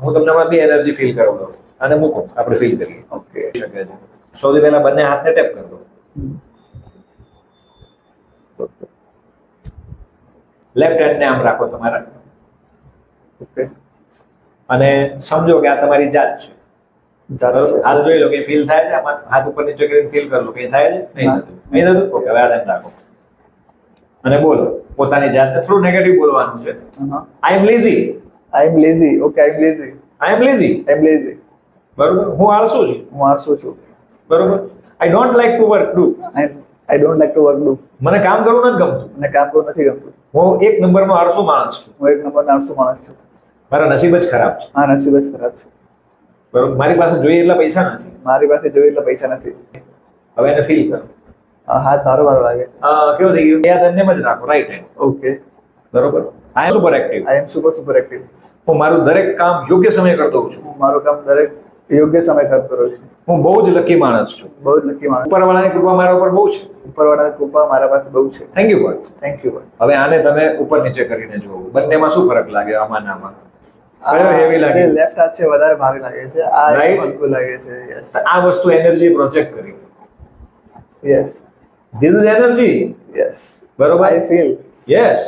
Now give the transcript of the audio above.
હું તમને હમણાં બે એનર્જી ફીલ કરાવું અને મૂકો, આપણે ફીલ કરીએ. ઓકે. શકે છે. સૌથી પહેલા બંને હાથને ટેપ કરી દો. લેફ્ટ હેન્ડને આમ રાખો તમારા, ઓકે. અને સમજો કે આ તમારી જાત છે. જાત બરોબર? છે. હાથ જોઈ લો કે ફીલ થાય છે, આમાં હાથ ઉપર નીચે કરીને ફીલ કરી લો કે થાય છે, નહીં ના. થતું, નહીં થતું. ઓકે, હવે આ ધ્યાન રાખો અને બોલો પોતાની જાતને. થોડું નેગેટિવ બોલવાનું છે. આઈ એમ લેઝી. આઈ એમ લેઝી. ઓકે, આઈ એમ લેઝી. આઈ એમ લેઝી. આઈ એમ લેઝી. બરોબર. હું આળસુ છું. હું આળસુ છું. બરોબર. I don't like to work do. I don't like to work do. મને કામ કરવું નથી ગમતું. મને કામ કરવું નથી ગમતું. હું એક નંબરનો આળસુ માણસ છું. હું એક નંબરનો આળસુ માણસ છું. મારા નસીબ જ ખરાબ છે. આ નસીબ જ ખરાબ છે. બરોબર. મારી પાસે જોઈએ એટલા પૈસા નથી. મારી પાસે જોઈએ એટલા પૈસા નથી. હવે એને ફીલ કરો. હાથ મારો મારો લાગે. કેવું થઈ ગયું? યાદ એમને જ રાખો, રાઈટ હેન્ડ. ઓકે. બરોબર. આઈ એમ સુપર એક્ટિવ. આઈ એમ સુપર એક્ટિવ. હું મારું દરેક કામ યોગ્ય સમયે કરતો હોઉં છું. હું મારું કામ દરેક યોગ્ય સમય કરતો રહું છું. હું બહુ જ લકી માણસ છું. બહુ જ લકી માણસ. ઉપરવાળાની કૃપા મારા ઉપર બહુ છે. ઉપરવાળાની કૃપા મારા પાસે બહુ છે. Thank you God. Thank you. હવે આને તમે ઉપર નીચે કરીને જુઓ, બંનેમાં શું ફરક લાગે? આમાં ને આમાં કયો હેવી લાગે? લેફ્ટ હાથ છે વધારે ભારે લાગે છે. આ Right. હલકું લાગે છે. યસ. આ વસ્તુ એનર્જી પ્રોજેક્ટ કરી. Yes. This is energy. Yes. બરોબર. I feel. યસ.